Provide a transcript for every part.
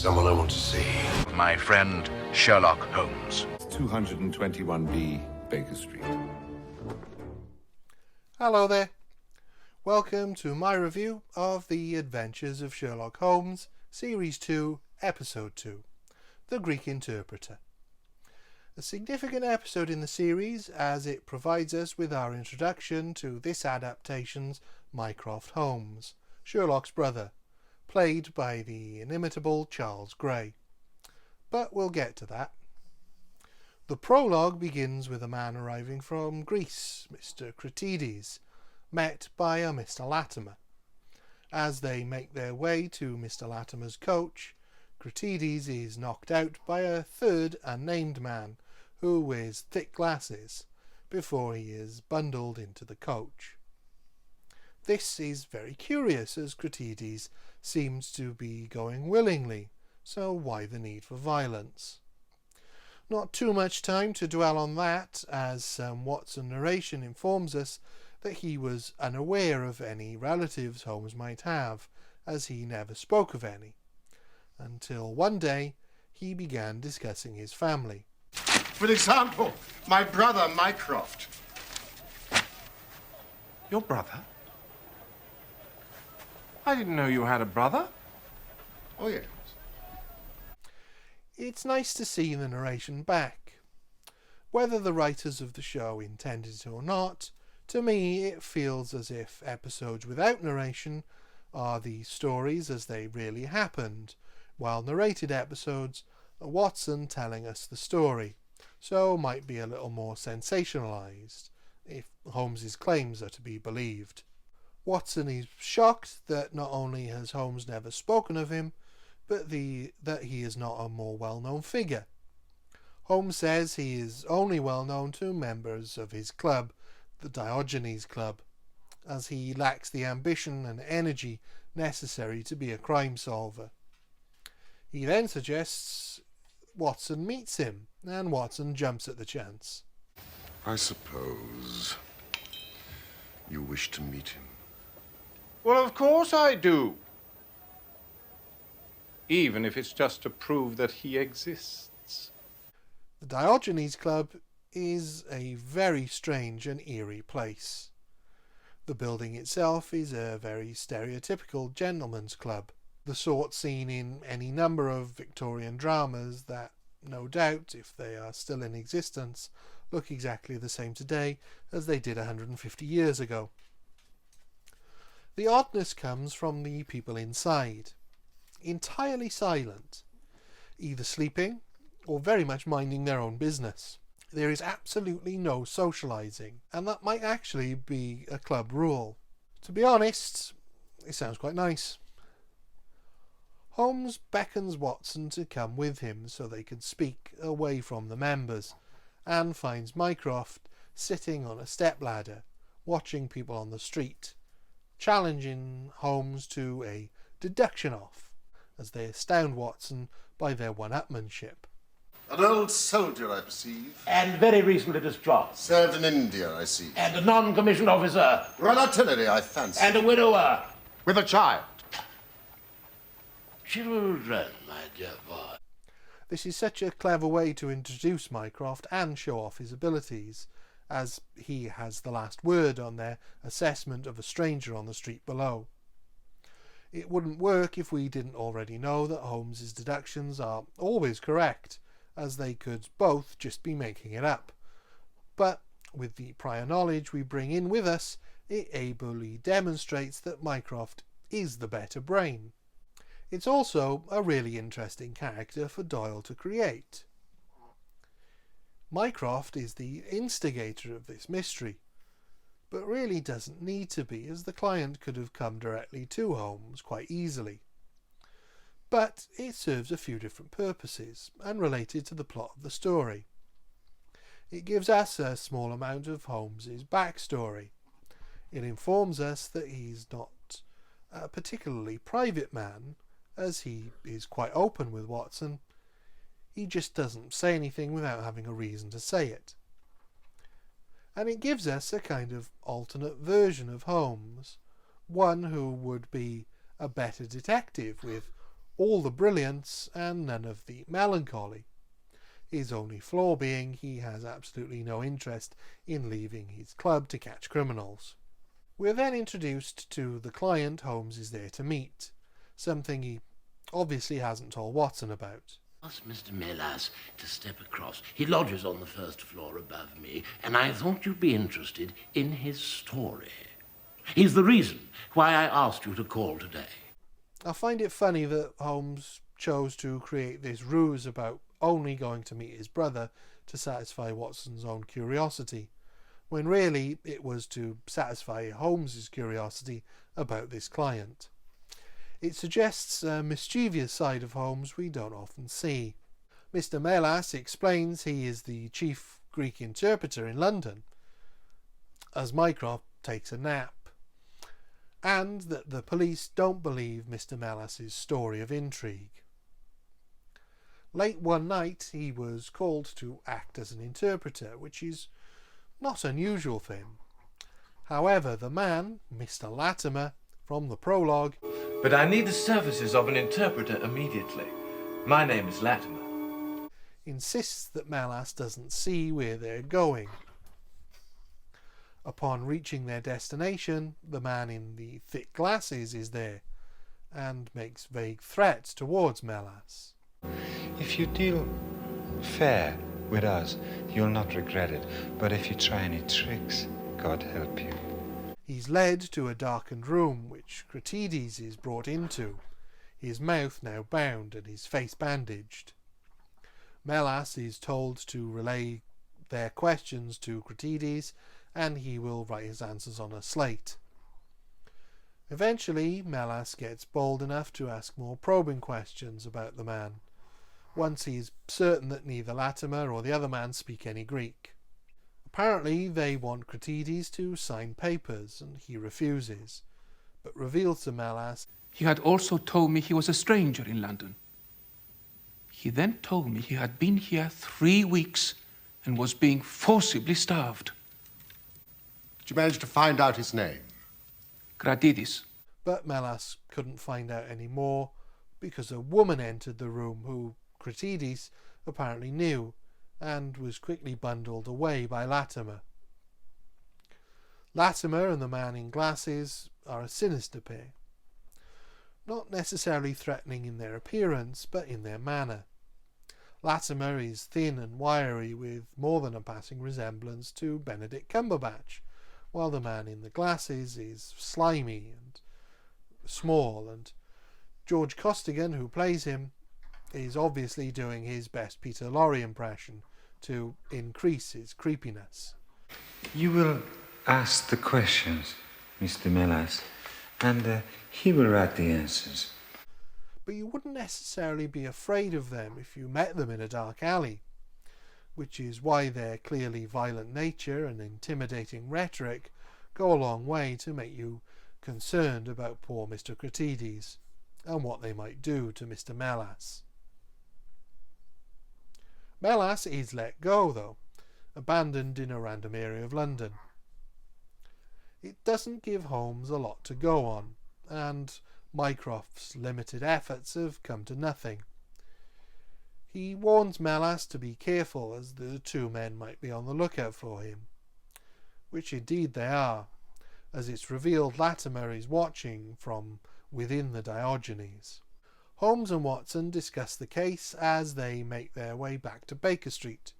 Someone I want to see. My friend Sherlock Holmes. 221B Baker Street. Hello there. Welcome to my review of The Adventures of Sherlock Holmes, Series 2, Episode 2, The Greek Interpreter. A significant episode in the series as it provides us with our introduction to this adaptation's Mycroft Holmes, Sherlock's brother, played by the inimitable Charles Gray. But we'll get to that. The prologue begins with a man arriving from Greece, Mr. Cratides, met by a Mr. Latimer. As they make their way to Mr. Latimer's coach, Cratides is knocked out by a third unnamed man who wears thick glasses before he is bundled into the coach. This is very curious, as Cratides seems to be going willingly, so why the need for violence? Not too much time to dwell on that, as Watson narration informs us that he was unaware of any relatives Holmes might have, as he never spoke of any, until one day he began discussing his family. For example, my brother Mycroft. Your brother? I didn't know you had a brother. Oh, yes. It's nice to see the narration back. Whether the writers of the show intended it or not, to me it feels as if episodes without narration are the stories as they really happened, while narrated episodes are Watson telling us the story, so might be a little more sensationalized, if Holmes's claims are to be believed. Watson is shocked that not only has Holmes never spoken of him, but that he is not a more well-known figure. Holmes says he is only well known to members of his club, the Diogenes Club, as he lacks the ambition and energy necessary to be a crime solver. He then suggests Watson meets him, and Watson jumps at the chance. I suppose you wish to meet him. Well, of course I do. Even if it's just to prove that he exists. The Diogenes Club is a very strange and eerie place. The building itself is a very stereotypical gentleman's club, the sort seen in any number of Victorian dramas that, no doubt, if they are still in existence, look exactly the same today as they did 150 years ago. The oddness comes from the people inside, entirely silent, either sleeping or very much minding their own business. There is absolutely no socialising, and that might actually be a club rule. To be honest, it sounds quite nice. Holmes beckons Watson to come with him so they can speak away from the members, and finds Mycroft sitting on a stepladder, watching people on the street, challenging Holmes to a deduction-off, as they astound Watson by their one-upmanship. An old soldier, I perceive. And very recently discharged. Served in India, I see. And a non-commissioned officer. Royal Artillery, I fancy. And a widower. With a child. Children, my dear boy. This is such a clever way to introduce Mycroft and show off his abilities, as he has the last word on their assessment of a stranger on the street below. It wouldn't work if we didn't already know that Holmes's deductions are always correct, as they could both just be making it up. But with the prior knowledge we bring in with us, it ably demonstrates that Mycroft is the better brain. It's also a really interesting character for Doyle to create. Mycroft is the instigator of this mystery, but really doesn't need to be, as the client could have come directly to Holmes quite easily. But it serves a few different purposes, and related to the plot of the story. It gives us a small amount of Holmes's backstory. It informs us that he's not a particularly private man, as he is quite open with Watson. He just doesn't say anything without having a reason to say it. And it gives us a kind of alternate version of Holmes, one who would be a better detective with all the brilliance and none of the melancholy. His only flaw being he has absolutely no interest in leaving his club to catch criminals. We're then introduced to the client Holmes is there to meet, something he obviously hasn't told Watson about. Ask Mr. Melas to step across. He lodges on the first floor above me, and I thought you'd be interested in his story. He's the reason why I asked you to call today. I find it funny that Holmes chose to create this ruse about only going to meet his brother to satisfy Watson's own curiosity, when really it was to satisfy Holmes's curiosity about this client. It suggests a mischievous side of Holmes we don't often see. Mr. Melas explains he is the chief Greek interpreter in London, as Mycroft takes a nap, and that the police don't believe Mr. Melas's story of intrigue. Late one night he was called to act as an interpreter, which is not unusual for him. However, the man, Mr. Latimer, from the Prologue, "But I need the services of an interpreter immediately. My name is Latimer," insists that Melas doesn't see where they're going. Upon reaching their destination, the man in the thick glasses is there and makes vague threats towards Melas. If you deal fair with us, you'll not regret it. But if you try any tricks, God help you. He's led to a darkened room which Cratides is brought into, his mouth now bound and his face bandaged. Melas is told to relay their questions to Cratides, and he will write his answers on a slate. Eventually, Melas gets bold enough to ask more probing questions about the man, once he is certain that neither Latimer or the other man speak any Greek. Apparently, they want Cratides to sign papers, and he refuses, but reveals to Melas he had also told me he was a stranger in London. He then told me he had been here 3 weeks and was being forcibly starved. Did you manage to find out his name? Cratides. But Melas couldn't find out any more because a woman entered the room who Cratides apparently knew and was quickly bundled away by Latimer. Latimer and the man in glasses are a sinister pair, not necessarily threatening in their appearance but in their manner. Latimer is thin and wiry with more than a passing resemblance to Benedict Cumberbatch, while the man in the glasses is slimy and small, and George Costigan, who plays him, is obviously doing his best Peter Lorre impression to increase his creepiness. You will ask the questions, Mr. Melas, and he will write the answers. But you wouldn't necessarily be afraid of them if you met them in a dark alley, which is why their clearly violent nature and intimidating rhetoric go a long way to make you concerned about poor Mr. Cratides and what they might do to Mr. Melas. Melas is let go, though, abandoned in a random area of London. It doesn't give Holmes a lot to go on, and Mycroft's limited efforts have come to nothing. He warns Melas to be careful, as the two men might be on the lookout for him, which indeed they are, as it's revealed Latimer is watching from within the Diogenes. Holmes and Watson discuss the case as they make their way back to Baker Street,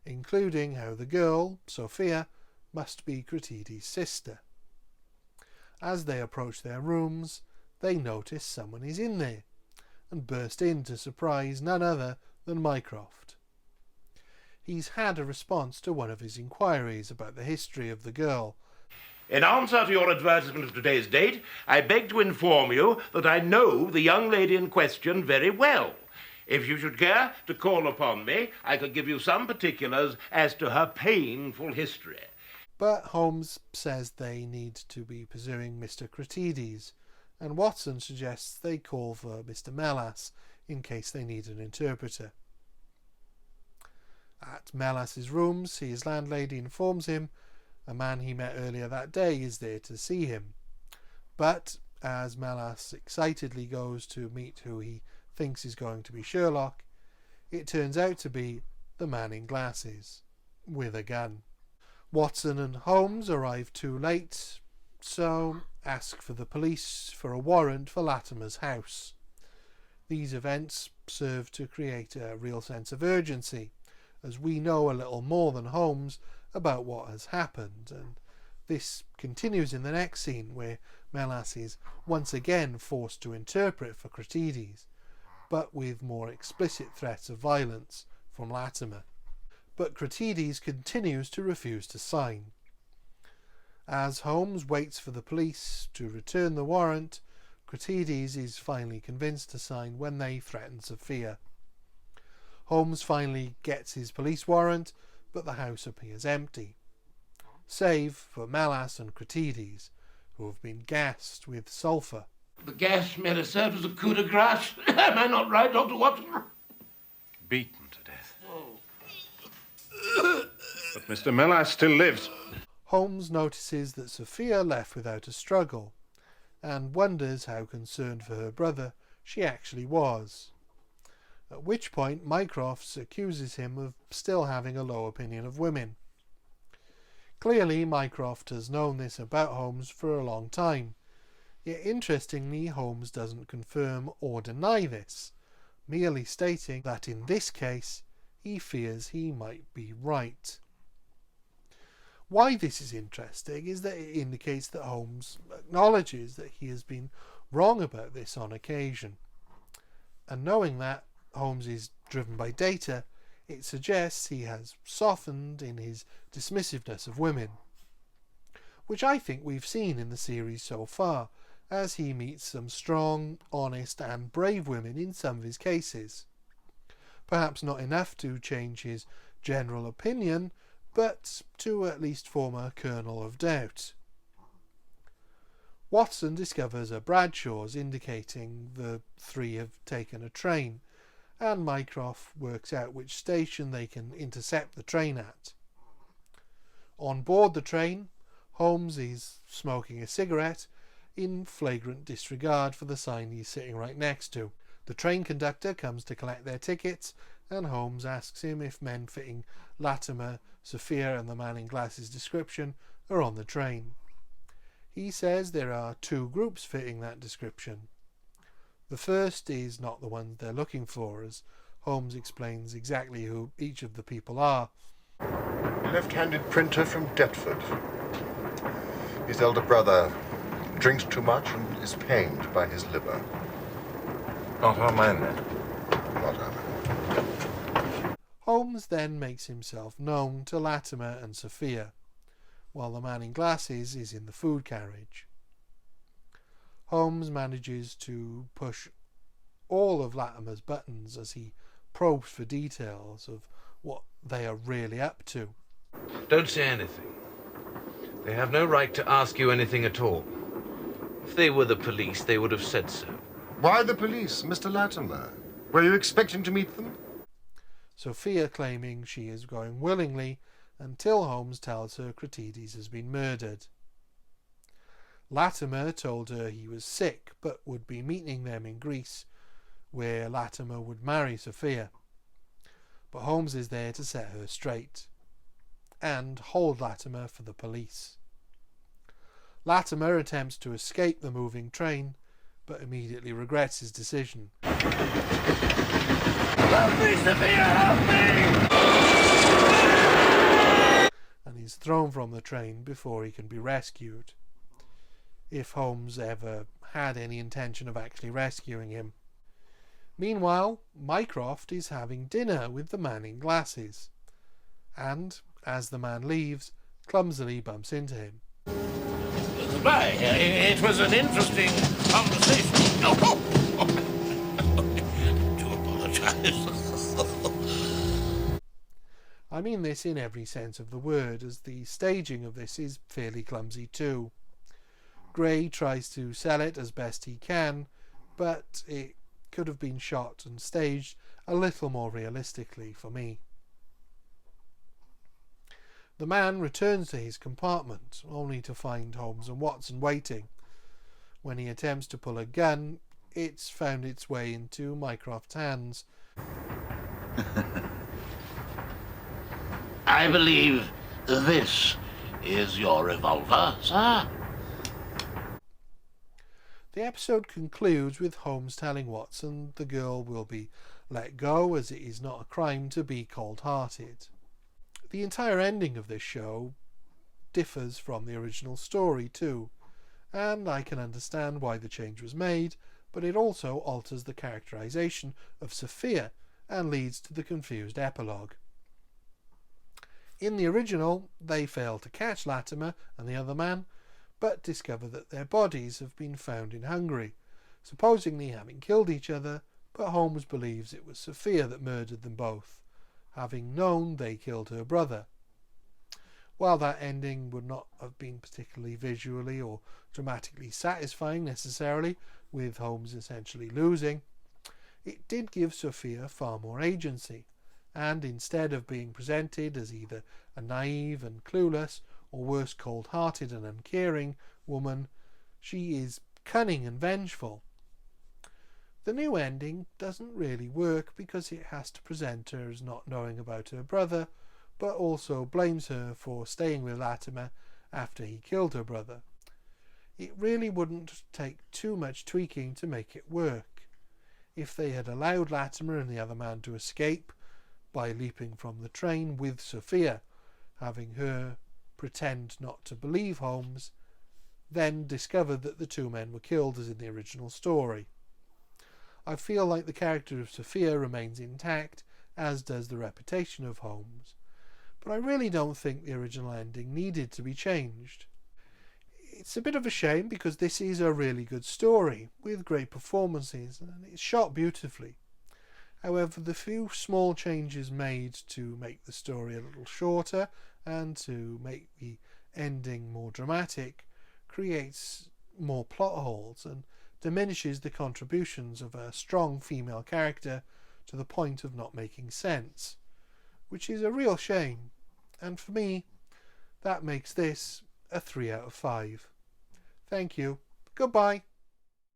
including how the girl, Sophia, must be Cratides' sister. As they approach their rooms, they notice someone is in there, and burst in to surprise none other than Mycroft. He's had a response to one of his inquiries about the history of the girl. In answer to your advertisement of today's date, I beg to inform you that I know the young lady in question very well. If you should care to call upon me, I could give you some particulars as to her painful history. But Holmes says they need to be pursuing Mr. Cratides, and Watson suggests they call for Mr. Melas in case they need an interpreter. At Melas's rooms, his landlady informs him a man he met earlier that day is there to see him. But as Melas excitedly goes to meet who he thinks is going to be Sherlock, it turns out to be the man in glasses with a gun. Watson and Holmes arrive too late, so ask for the police for a warrant for Latimer's house. These events serve to create a real sense of urgency, as we know a little more than Holmes about what has happened, and this continues in the next scene where Melas is once again forced to interpret for Cratides, but with more explicit threats of violence from Latimer. But Cratides continues to refuse to sign. As Holmes waits for the police to return the warrant, Cratides is finally convinced to sign when they threaten Sophia. Holmes finally gets his police warrant, but the house appears empty, save for Melas and Cratides, who have been gassed with sulphur. The gas may have served as a coup de grace. Am I not right, Dr. Watson? Beaten to death. But Mr. Melas still lives. Holmes notices that Sophia left without a struggle, and wonders how concerned for her brother she actually was. At which point Mycroft accuses him of still having a low opinion of women. Clearly Mycroft has known this about Holmes for a long time, yet interestingly Holmes doesn't confirm or deny this, merely stating that in this case he fears he might be right. Why this is interesting is that it indicates that Holmes acknowledges that he has been wrong about this on occasion, and knowing that Holmes is driven by data, it suggests he has softened in his dismissiveness of women, which I think we've seen in the series so far, as he meets some strong, honest and brave women in some of his cases. Perhaps not enough to change his general opinion, but to at least form a kernel of doubt. Watson discovers a Bradshaw's indicating the three have taken a train, and Mycroft works out which station they can intercept the train at. On board the train, Holmes is smoking a cigarette in flagrant disregard for the sign he's sitting right next to. The train conductor comes to collect their tickets, and Holmes asks him if men fitting Latimer, Sophia and the man in glasses description are on the train. He says there are two groups fitting that description. The first is not the ones they're looking for, as Holmes explains exactly who each of the people are. A left-handed printer from Deptford. His elder brother drinks too much and is pained by his liver. Not our man, then. Not our man. Holmes then makes himself known to Latimer and Sophia, while the man in glasses is in the food carriage. Holmes manages to push all of Latimer's buttons as he probes for details of what they are really up to. Don't say anything. They have no right to ask you anything at all. If they were the police, they would have said so. Why the police, Mr. Latimer? Were you expecting to meet them? Sophia claiming she is going willingly until Holmes tells her Cratides has been murdered. Latimer told her he was sick but would be meeting them in Greece, where Latimer would marry Sophia. But Holmes is there to set her straight and hold Latimer for the police. Latimer attempts to escape the moving train, but immediately regrets his decision. Help me, Sophia, help me! And he's thrown from the train before he can be rescued, if Holmes ever had any intention of actually rescuing him. Meanwhile, Mycroft is having dinner with the man in glasses, and, as the man leaves, clumsily bumps into him. Goodbye. It was an interesting conversation. Oh, I do apologize. I mean this in every sense of the word, as the staging of this is fairly clumsy too. Gray tries to sell it as best he can, but it could have been shot and staged a little more realistically for me. The man returns to his compartment, only to find Holmes and Watson waiting. When he attempts to pull a gun, it's found its way into Mycroft's hands. I believe this is your revolver, sir. The episode concludes with Holmes telling Watson the girl will be let go as it is not a crime to be cold-hearted. The entire ending of this show differs from the original story too, and I can understand why the change was made, but it also alters the characterization of Sophia and leads to the confused epilogue. In the original, they fail to catch Latimer and the other man, but discover that their bodies have been found in Hungary, supposedly having killed each other, but Holmes believes it was Sophia that murdered them both, having known they killed her brother. While that ending would not have been particularly visually or dramatically satisfying necessarily, with Holmes essentially losing, it did give Sophia far more agency, and instead of being presented as either a naive and clueless, or worse, cold-hearted and uncaring woman, she is cunning and vengeful. The new ending doesn't really work because it has to present her as not knowing about her brother, but also blames her for staying with Latimer after he killed her brother. It really wouldn't take too much tweaking to make it work. If they had allowed Latimer and the other man to escape by leaping from the train with Sophia, having her pretend not to believe Holmes, then discovered that the two men were killed as in the original story. I feel like the character of Sophia remains intact, as does the reputation of Holmes, but I really don't think the original ending needed to be changed. It's a bit of a shame because this is a really good story with great performances and it's shot beautifully. However, the few small changes made to make the story a little shorter and to make the ending more dramatic creates more plot holes and diminishes the contributions of a strong female character to the point of not making sense, which is a real shame, and for me that makes this a 3 out of 5. Thank you. Goodbye.